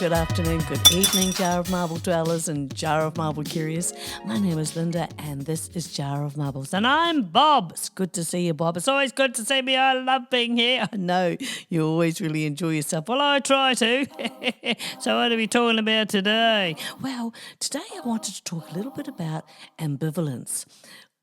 good afternoon, good evening, Jar of Marble dwellers and Jar of Marble curious. My name is Linda and this is Jar of Marbles. And I'm Bob. It's good to see you, Bob. It's always good to see me. I love being here. I know you always really enjoy yourself. Well, I try to. So what are we talking about today? Well, today I wanted to talk a little bit about ambivalence.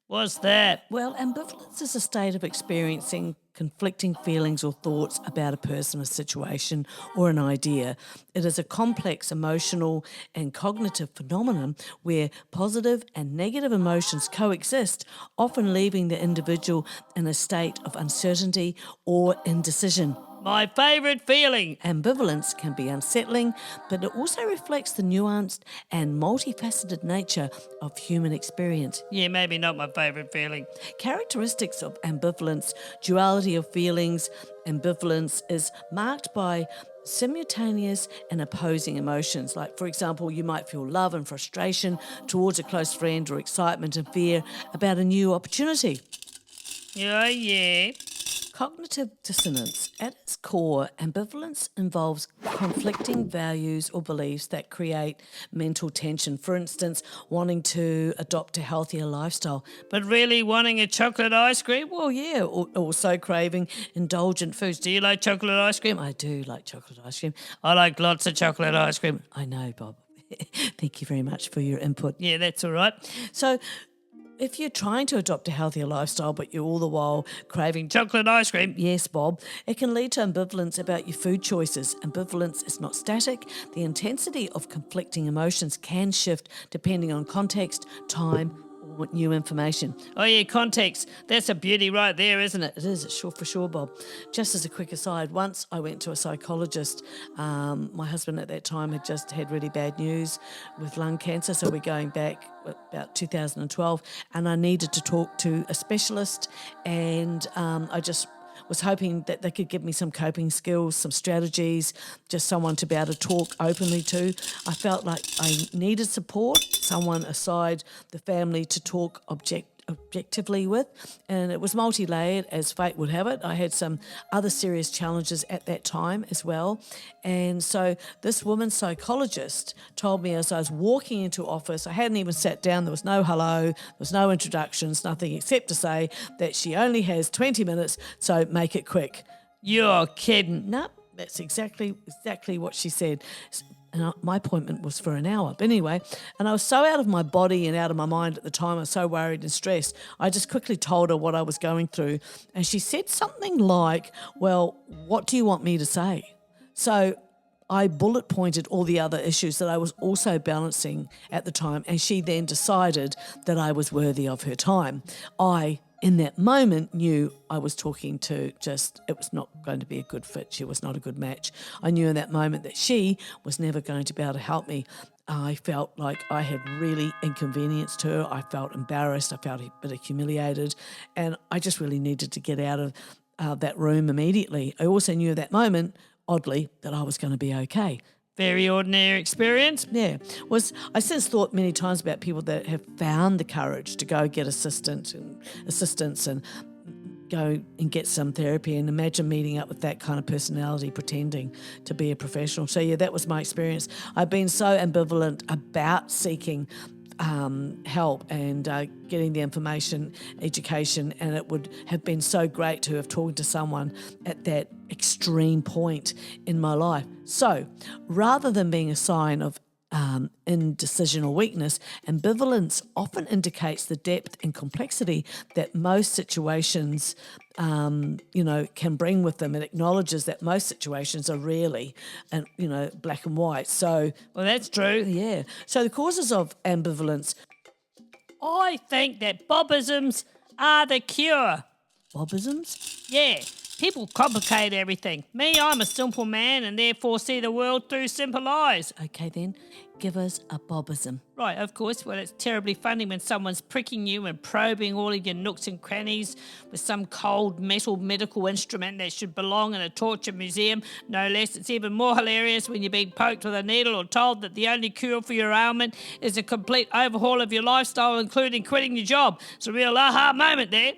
What's that? Well, ambivalence is a state of experiencing conflicting feelings or thoughts about a person, a situation, or an idea. It is a complex emotional and cognitive phenomenon where positive and negative emotions coexist, often leaving the individual in a state of uncertainty or indecision. My favourite feeling. Ambivalence can be unsettling, but it also reflects the nuanced and multifaceted nature of human experience. Yeah, maybe not my favourite feeling. Characteristics of ambivalence, duality of feelings. Ambivalence is marked by simultaneous and opposing emotions. Like, for example, you might feel love and frustration towards a close friend or excitement and fear about a new opportunity. Yeah. Cognitive dissonance. At its core, ambivalence involves conflicting values or beliefs that create mental tension. For instance, wanting to adopt a healthier lifestyle, but really wanting a chocolate ice cream? Well, yeah, also craving indulgent foods. Do you like chocolate ice cream? I do like chocolate ice cream. I like lots of chocolate ice cream. I know, Bob. Thank you very much for your input. Yeah, that's all right. So, if you're trying to adopt a healthier lifestyle but you're all the while craving chocolate ice cream, yes, Bob, it can lead to ambivalence about your food choices. Ambivalence is not static. The intensity of conflicting emotions can shift depending on context, time, or new information. Oh, yeah, context. That's a beauty right there, isn't it? It is, it's sure for sure, Bob. Just as a quick aside, once I went to a psychologist. My husband at that time had just had really bad news with lung cancer, so we're going back about 2012, and I needed to talk to a specialist, and I just was hoping that they could give me some coping skills, some strategies, just someone to be able to talk openly to. I felt like I needed support, someone aside the family to talk objectively with, and it was multi-layered as fate would have it. I had some other serious challenges at that time as well, and so this woman psychologist told me as I was walking into office, I hadn't even sat down, there was no hello, there was no introductions, nothing except to say that she only has 20 minutes, so make it quick. You're kidding. No, that's exactly what she said. And my appointment was for an hour. But anyway, and I was so out of my body and out of my mind at the time, I was so worried and stressed. I just quickly told her what I was going through. And she said something like, well, what do you want me to say? So I bullet pointed all the other issues that I was also balancing at the time. And she then decided that I was worthy of her time. I, in that moment, knew I was talking to it was not going to be a good fit. She was not a good match. I knew in that moment that she was never going to be able to help me. I felt like I had really inconvenienced her. I felt embarrassed. I felt a bit humiliated. And I just really needed to get out of that room immediately. I also knew at that moment, oddly, that I was going to be okay. Very ordinary experience. Yeah. I since thought many times about people that have found the courage to go get assistance and go and get some therapy, and imagine meeting up with that kind of personality pretending to be a professional. So, yeah, that was my experience. I've been so ambivalent about seeking help and getting the information, education, and it would have been so great to have talked to someone at that extreme point in my life. So rather than being a sign of indecision or weakness, ambivalence often indicates the depth and complexity that most situations can bring with them. It acknowledges that most situations are rarely black and white. So, well, that's true. Yeah. So the causes of ambivalence. I think that Bobisms are the cure. Bobisms? Yeah. People complicate everything. Me, I'm a simple man and therefore see the world through simple eyes. Okay then, give us a Bobism. Right, of course. Well, it's terribly funny when someone's pricking you and probing all of your nooks and crannies with some cold metal medical instrument that should belong in a torture museum. No less, it's even more hilarious when you're being poked with a needle or told that the only cure for your ailment is a complete overhaul of your lifestyle, including quitting your job. It's a real aha moment there.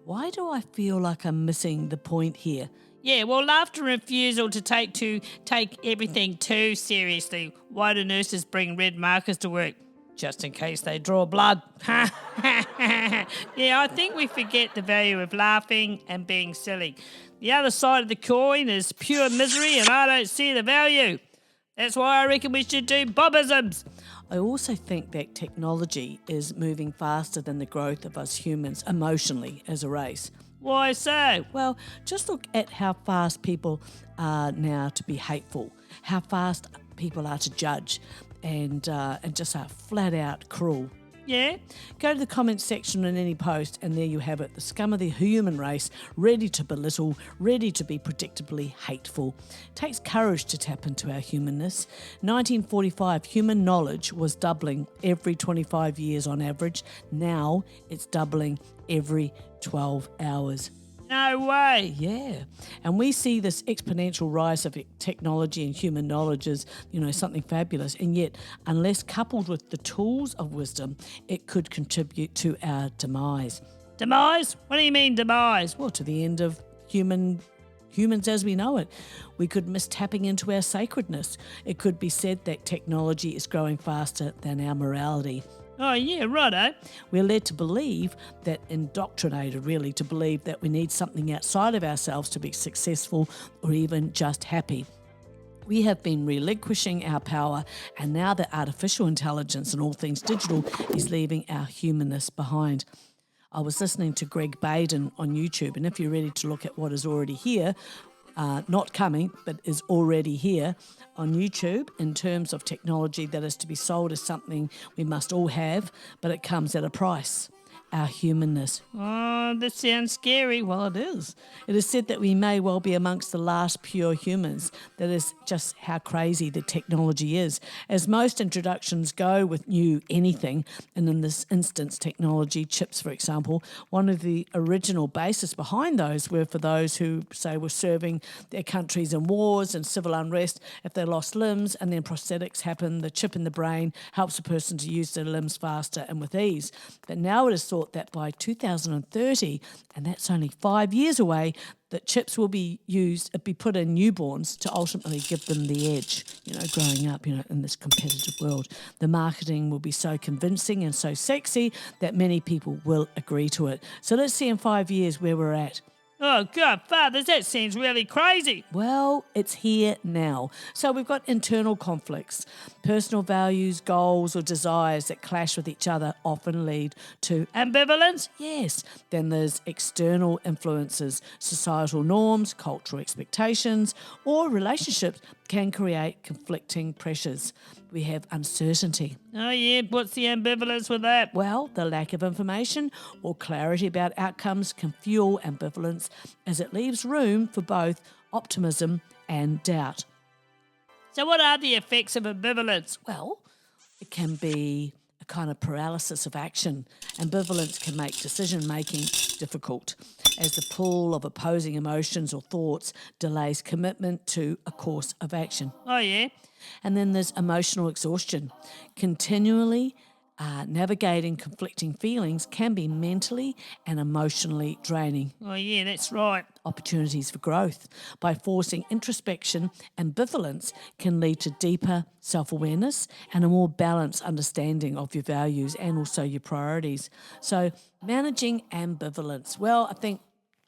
Why do I feel like I'm missing the point here? Yeah, well, after refusal to take everything too seriously, why do nurses bring red markers to work? Just in case they draw blood. Yeah, I think we forget the value of laughing and being silly. The other side of the coin is pure misery, and I don't see the value. That's why I reckon we should do Bobisms. I also think that technology is moving faster than the growth of us humans emotionally as a race. Why so? Well, just look at how fast people are now to be hateful, how fast people are to judge, and just are flat out cruel. Yeah? Go to the comments section on any post and there you have it, the scum of the human race, ready to belittle, ready to be predictably hateful. It takes courage to tap into our humanness. 1945, human knowledge was doubling every 25 years on average. Now it's doubling every 12 hours. No way. Yeah. And we see this exponential rise of technology and human knowledge as, something fabulous. And yet, unless coupled with the tools of wisdom, it could contribute to our demise. Demise? What do you mean demise? Well, to the end of humans as we know it. We could miss tapping into our sacredness. It could be said that technology is growing faster than our morality. Oh, yeah, righto. We're led to believe that, indoctrinated really, to believe that we need something outside of ourselves to be successful or even just happy. We have been relinquishing our power, and now that artificial intelligence and all things digital is leaving our humanness behind. I was listening to Greg Baden on YouTube, and if you're ready to look at what is already here, not coming, but is already here on YouTube in terms of technology that is to be sold as something we must all have, but it comes at a price. Our humanness. Oh, that sounds scary. Well, it is. It is said that we may well be amongst the last pure humans. That is just how crazy the technology is. As most introductions go with new anything, and in this instance, technology, chips, for example, one of the original bases behind those were for those who, say, were serving their countries in wars and civil unrest. If they lost limbs and then prosthetics happen, the chip in the brain helps a person to use their limbs faster and with ease. But now it is thought that by 2030, and that's only 5 years away, that chips will be put in newborns to ultimately give them the edge, growing up, in this competitive world. The marketing will be so convincing and so sexy that many people will agree to it. So let's see in 5 years where we're at. Oh, God, fathers, that seems really crazy. Well, it's here now. So we've got internal conflicts. Personal values, goals or desires that clash with each other often lead to ambivalence. Yes. Then there's external influences, societal norms, cultural expectations, or relationships can create conflicting pressures. We have uncertainty. Oh, yeah. What's the ambivalence with that? Well, the lack of information or clarity about outcomes can fuel ambivalence as it leaves room for both optimism and doubt. So what are the effects of ambivalence? Well, it can be a kind of paralysis of action. Ambivalence can make decision-making difficult as the pull of opposing emotions or thoughts delays commitment to a course of action. Oh, yeah. And then there's emotional exhaustion. Continually navigating conflicting feelings can be mentally and emotionally draining. Oh, yeah, that's right. Opportunities for growth. By forcing introspection, ambivalence can lead to deeper self-awareness and a more balanced understanding of your values and also your priorities. So managing ambivalence. Well, I think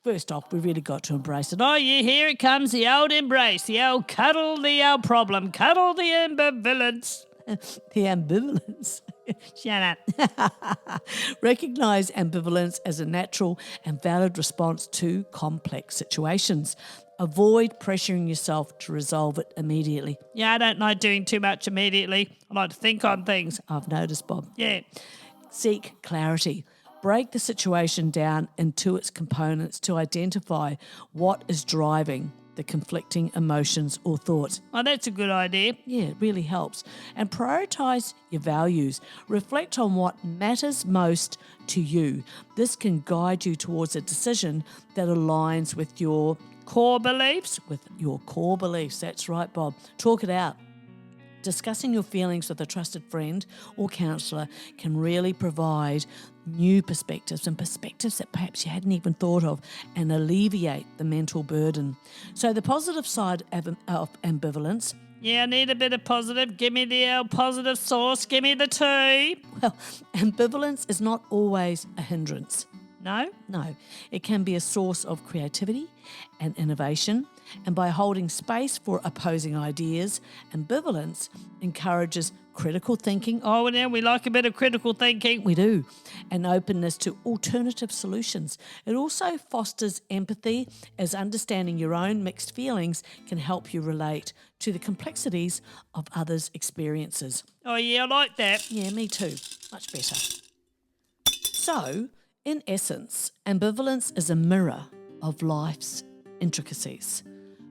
first off, we really got to embrace it. Oh, yeah, here it comes, the old embrace, the old cuddle, the old problem, cuddle the ambivalence. The ambivalence. Shut up. Recognise ambivalence as a natural and valid response to complex situations. Avoid pressuring yourself to resolve it immediately. Yeah, I don't like doing too much immediately. I like to think on things. I've noticed, Bob. Yeah. Seek clarity. Break the situation down into its components to identify what is driving the conflicting emotions or thoughts. Oh, that's a good idea. Yeah, it really helps. And prioritise your values. Reflect on what matters most to you. This can guide you towards a decision that aligns with your core beliefs. That's right, Bob. Talk it out. discussing your feelings with a trusted friend or counsellor can really provide new perspectives and perspectives that perhaps you hadn't even thought of and alleviate the mental burden. So the positive side of ambivalence. Yeah, I need a bit of positive. Give me the positive sauce. Give me the tea. Well, ambivalence is not always a hindrance. No? No, it can be a source of creativity and innovation. And by holding space for opposing ideas, ambivalence encourages critical thinking. Oh, now we like a bit of critical thinking. We do. And openness to alternative solutions. It also fosters empathy, as understanding your own mixed feelings can help you relate to the complexities of others' experiences. Oh, yeah, I like that. Yeah, me too. Much better. So, in essence, ambivalence is a mirror of life's intricacies.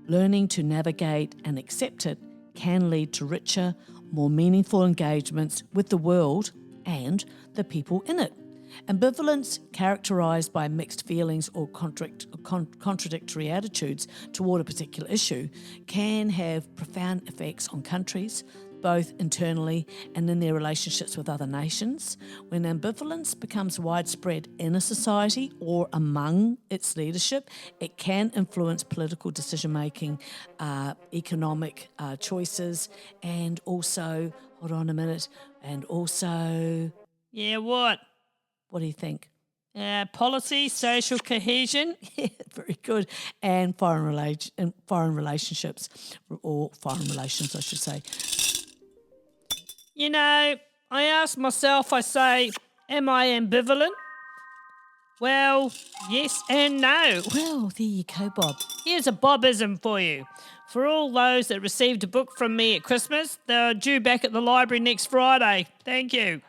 Learning to navigate and accept it can lead to richer, more meaningful engagements with the world and the people in it. Ambivalence, characterised by mixed feelings or contradictory attitudes toward a particular issue, can have profound effects on countries, both internally and in their relationships with other nations. When ambivalence becomes widespread in a society or among its leadership, it can influence political decision-making, economic choices, and also, hold on a minute, and also... Yeah, what? What do you think? Policy, social cohesion. Yeah, very good. And foreign relationships, or foreign relations, I should say. You know, I ask myself, I say, am I ambivalent? Well, yes and no. Well, there you go, Bob. Here's a Bobism for you. For all those that received a book from me at Christmas, they're due back at the library next Friday. Thank you.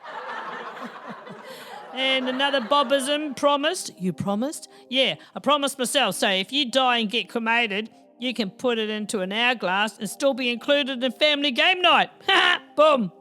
And another Bobism promised. You promised? Yeah, I promised myself. So if you die and get cremated, you can put it into an hourglass and still be included in family game night. Ha! Boom.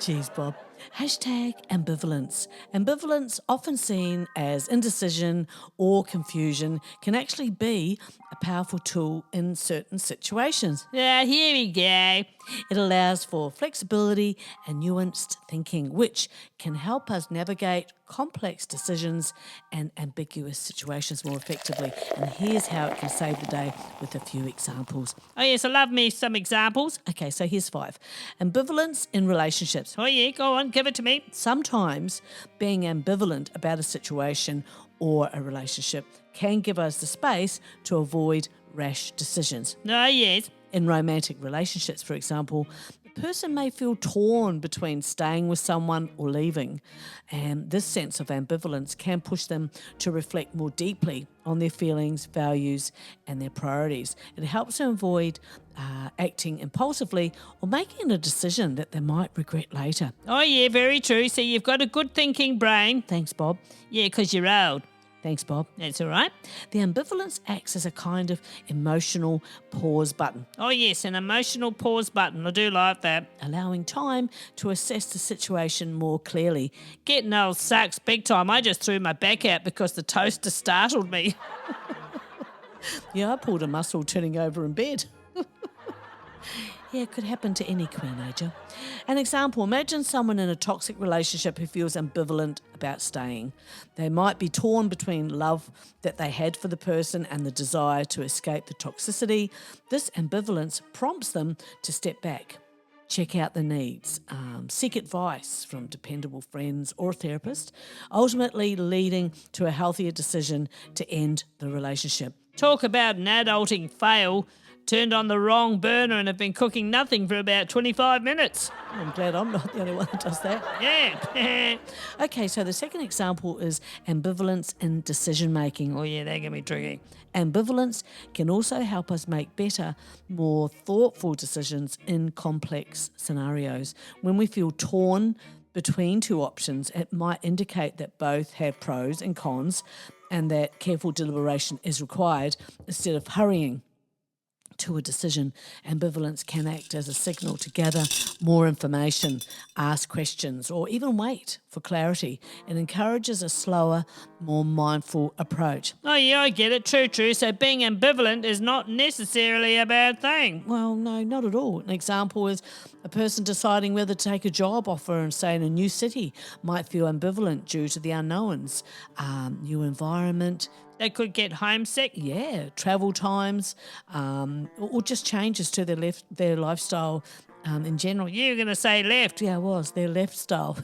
Geez, Bob. Hashtag ambivalence. Ambivalence, often seen as indecision or confusion, can actually be a powerful tool in certain situations. Yeah, here we go. It allows for flexibility and nuanced thinking, which can help us navigate complex decisions and ambiguous situations more effectively. And here's how it can save the day with a few examples. Oh, yes, I love me some examples. Okay, so here's 5. Ambivalence in relationships. Oh, yeah, go on, give it to me. Sometimes being ambivalent about a situation or a relationship can give us the space to avoid rash decisions. Oh, yes. In romantic relationships, for example, the person may feel torn between staying with someone or leaving, and this sense of ambivalence can push them to reflect more deeply on their feelings, values, and their priorities. It helps them avoid acting impulsively or making a decision that they might regret later. Oh, yeah, very true. So you've got a good thinking brain. Thanks, Bob. Yeah, because you're old. Thanks, Bob. That's all right. The ambivalence acts as a kind of emotional pause button, Oh, yes, an emotional pause button. I do like that. allowing time to assess the situation more clearly. Getting old sucks big time. I just threw my back out because the toaster startled me. Yeah, I pulled a muscle turning over in bed. Yeah, it could happen to any queenager. An example, imagine someone in a toxic relationship who feels ambivalent about staying. They might be torn between love that they had for the person and the desire to escape the toxicity. This ambivalence prompts them to step back, check out the needs, seek advice from dependable friends or a therapist, ultimately leading to a healthier decision to end the relationship. Talk about an adulting fail. Turned on the wrong burner and have been cooking nothing for about 25 minutes. I'm glad I'm not the only one that does that. Yeah. Okay, so the second example is ambivalence in decision-making. Oh, yeah, that can be tricky. Ambivalence can also help us make better, more thoughtful decisions in complex scenarios. When we feel torn between two options, it might indicate that both have pros and cons and that careful deliberation is required instead of hurrying to a decision. Ambivalence can act as a signal to gather more information, ask questions, or even wait for for clarity. It encourages a slower, more mindful approach. Oh, yeah, I get it. True. So being ambivalent is not necessarily a bad thing. Well, no, not at all. An example is a person deciding whether to take a job offer and say in a new city might feel ambivalent due to the unknowns, new environment. They could get homesick. Yeah, travel times, or just changes to their lifestyle in general. You were going to say left. Yeah, it was their lifestyle.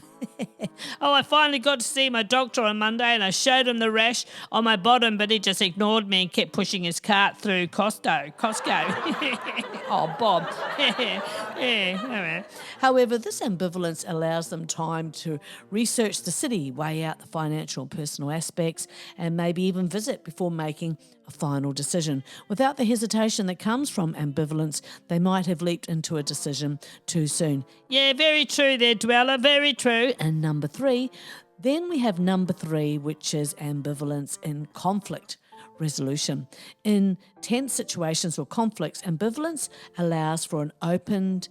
Oh, I finally got to see my doctor on Monday and I showed him the rash on my bottom, but he just ignored me and kept pushing his cart through Costco. Oh, Bob. Yeah, all right. However, this ambivalence allows them time to research the city, weigh out the financial and personal aspects, and maybe even visit before making a final decision. Without the hesitation that comes from ambivalence, they might have leaped into a decision too soon. Yeah, very true there, Dweller, very true. And number 3, then we have number 3, which is ambivalence in conflict resolution. In tense situations or conflicts, ambivalence allows for an open-minded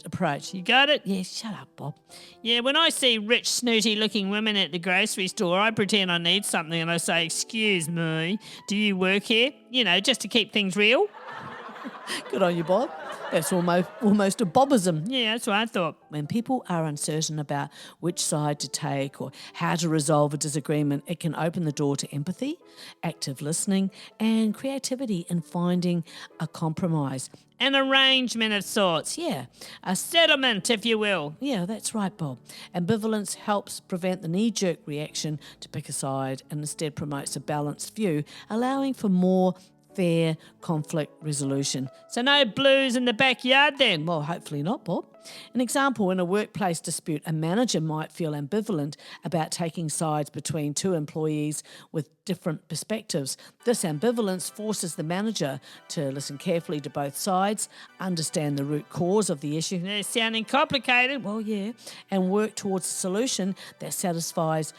approach. You got it? Yeah, shut up, Bob. Yeah, when I see rich, snooty-looking women at the grocery store, I pretend I need something and I say, "Excuse me, do you work here?" You know, just to keep things real. Good on you, Bob. That's almost a Bobism. Yeah, that's what I thought. When people are uncertain about which side to take or how to resolve a disagreement, it can open the door to empathy, active listening, and creativity in finding a compromise. An arrangement of sorts. Yeah, A settlement, if you will. yeah, that's right, Bob. Ambivalence helps prevent the knee-jerk reaction to pick a side and instead promotes a balanced view, allowing for more fair conflict resolution. So no blues in the backyard then? Well, hopefully not, Bob. An example, in a workplace dispute, a manager might feel ambivalent about taking sides between two employees with different perspectives. This ambivalence forces the manager to listen carefully to both sides, understand the root cause of the issue. They're sounding complicated. Well, yeah, and work towards a solution that satisfies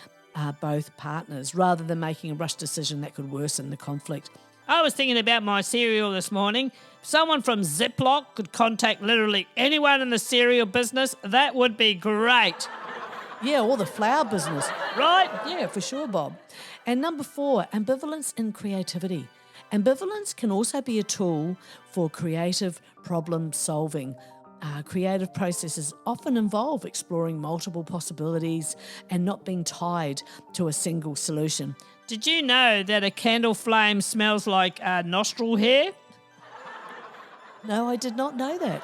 both partners rather than making a rush decision that could worsen the conflict. I was thinking about my cereal this morning. If someone from Ziploc could contact literally anyone in the cereal business, that would be great. Yeah, or the flower business. Right? Yeah, for sure, Bob. And number 4, ambivalence in creativity. Ambivalence can also be a tool for creative problem solving. Creative processes often involve exploring multiple possibilities and not being tied to a single solution. Did you know that a candle flame smells like nostril hair? No, I did not know that.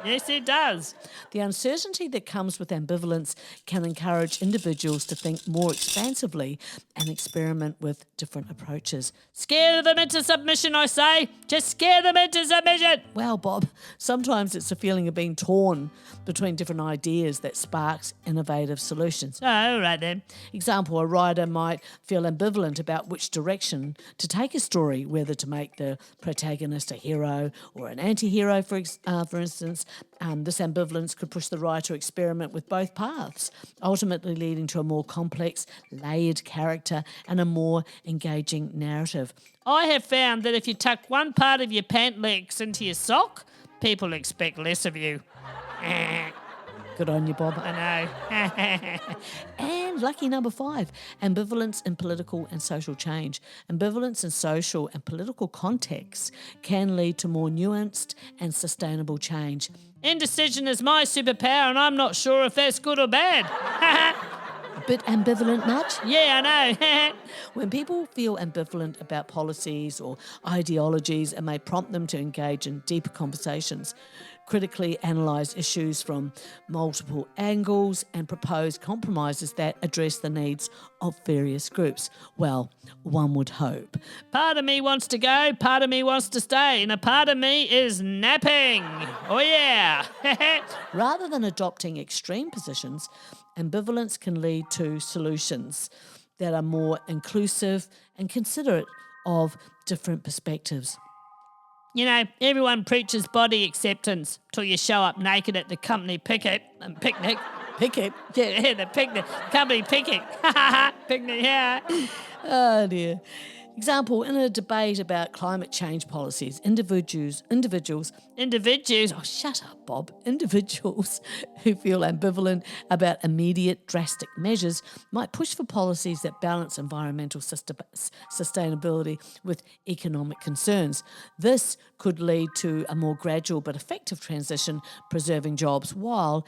Yes, it does. The uncertainty that comes with ambivalence can encourage individuals to think more expansively and experiment with different approaches. Scare them into submission, I say. Just scare them into submission. Well, Bob, sometimes it's a feeling of being torn between different ideas that sparks innovative solutions. Oh, all right then. Example, a writer might feel ambivalent about which direction to take a story, whether to make the protagonist a hero or an anti-hero, for instance. This ambivalence could push the writer to experiment with both paths, ultimately leading to a more complex, layered character and a more engaging narrative. I have found that if you tuck one part of your pant legs into your sock, people expect less of you. Good on you, Bob. I know. And lucky number 5, ambivalence in political and social change. Ambivalence in social and political contexts can lead to more nuanced and sustainable change. Indecision is my superpower and I'm not sure if that's good or bad. A bit ambivalent much? Yeah, I know. When people feel ambivalent about policies or ideologies, it may prompt them to engage in deeper conversations, critically analyse issues from multiple angles and propose compromises that address the needs of various groups. Well, one would hope. Part of me wants to go, part of me wants to stay, and a part of me is napping. Oh yeah. Rather than adopting extreme positions, ambivalence can lead to solutions that are more inclusive and considerate of different perspectives. You know, everyone preaches body acceptance till you show up naked at the company picnic. Picket? Yeah, the picnic. Company picnic. Picnic, yeah. Oh dear. Example, in a debate about climate change policies, individuals, oh shut up Bob, individuals who feel ambivalent about immediate drastic measures might push for policies that balance environmental sustainability with economic concerns. This could lead to a more gradual but effective transition, preserving jobs while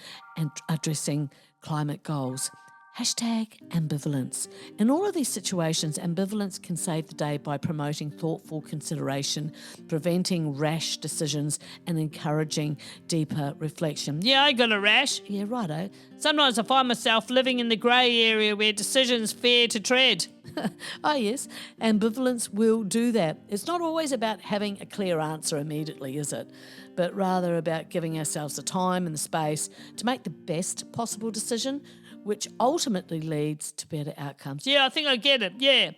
addressing climate goals. #ambivalence. In all of these situations, ambivalence can save the day by promoting thoughtful consideration, preventing rash decisions, and encouraging deeper reflection. Yeah, I got a rash. Yeah, righto. Sometimes I find myself living in the grey area where decisions fear to tread. Oh, yes, ambivalence will do that. It's not always about having a clear answer immediately, is it? But rather about giving ourselves the time and the space to make the best possible decision, which ultimately leads to better outcomes. Yeah, I think I get it, yeah.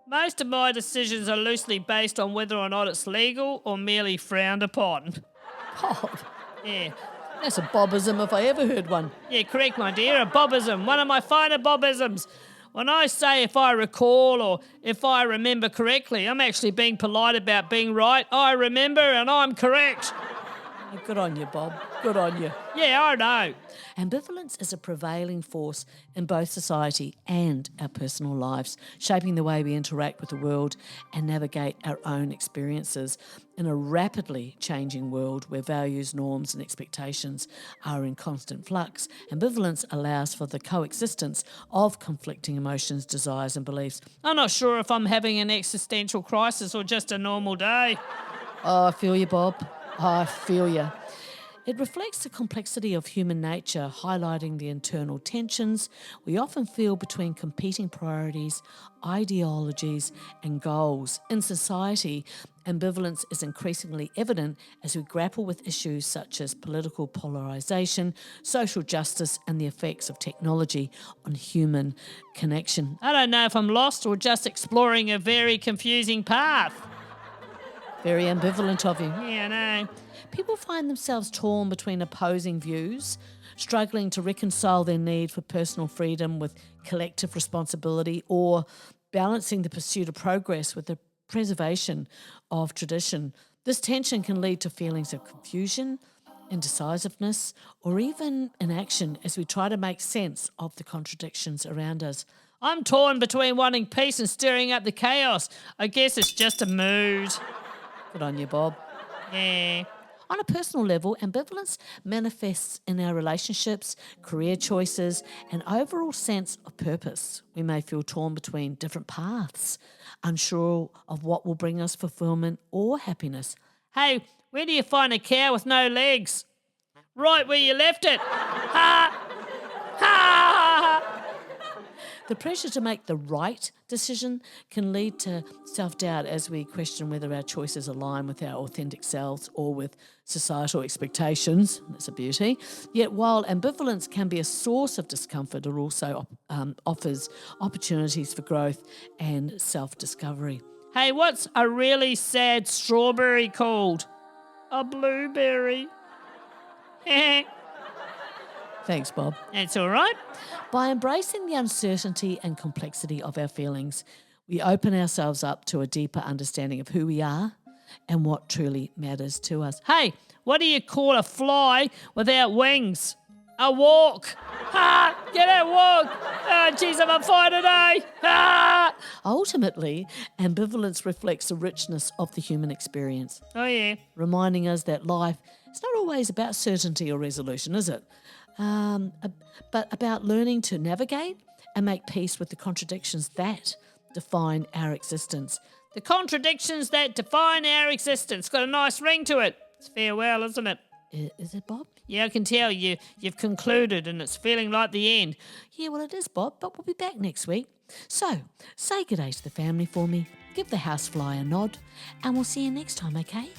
Most of my decisions are loosely based on whether or not it's legal or merely frowned upon. Bob, Yeah. that's a Bobism if I ever heard one. Yeah, correct, my dear. A Bobism. One of my finer Bobisms. When I say if I recall or if I remember correctly, I'm actually being polite about being right. I remember and I'm correct. Good on you, Bob. Good on you. Yeah, I know. Ambivalence is a prevailing force in both society and our personal lives, shaping the way we interact with the world and navigate our own experiences. In a rapidly changing world where values, norms and expectations are in constant flux, ambivalence allows for the coexistence of conflicting emotions, desires and beliefs. I'm not sure if I'm having an existential crisis or just a normal day. Oh, I feel you, Bob. I feel you. It reflects the complexity of human nature, highlighting the internal tensions we often feel between competing priorities, ideologies, and goals. In society, ambivalence is increasingly evident as we grapple with issues such as political polarisation, social justice, and the effects of technology on human connection. I don't know if I'm lost or just exploring a very confusing path. Very ambivalent of you. Yeah, I know. People find themselves torn between opposing views, struggling to reconcile their need for personal freedom with collective responsibility, or balancing the pursuit of progress with the preservation of tradition. This tension can lead to feelings of confusion, indecisiveness, or even inaction as we try to make sense of the contradictions around us. I'm torn between wanting peace and stirring up the chaos. I guess it's just a mood. Good on you, Bob. Yeah. On a personal level, ambivalence manifests in our relationships, career choices, and overall sense of purpose. We may feel torn between different paths, unsure of what will bring us fulfillment or happiness. Hey, where do you find a cow with no legs? Right where you left it. Ha! Ha! The pressure to make the right decision can lead to self-doubt as we question whether our choices align with our authentic selves or with societal expectations. That's a beauty. Yet while ambivalence can be a source of discomfort, it also offers opportunities for growth and self-discovery. Hey, what's a really sad strawberry called? A blueberry. Thanks, Bob. That's all right. By embracing the uncertainty and complexity of our feelings, we open ourselves up to a deeper understanding of who we are and what truly matters to us. Hey, what do you call a fly without wings? A walk. Ha! Get out, walk. Oh, jeez, I'm on fire today. Ha! Ultimately, ambivalence reflects the richness of the human experience. Oh, yeah. Reminding us that life is not always about certainty or resolution, is it? But about learning to navigate and make peace with the contradictions that define our existence. The contradictions that define our existence. Got a nice ring to it. It's farewell, isn't it? Is it, Bob? Yeah, I can tell you've concluded and it's feeling like the end. Yeah, well, it is, Bob, but we'll be back next week. So, say good day to the family for me, give the housefly a nod, and we'll see you next time, okay?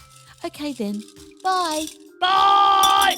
Okay then, bye. Bye!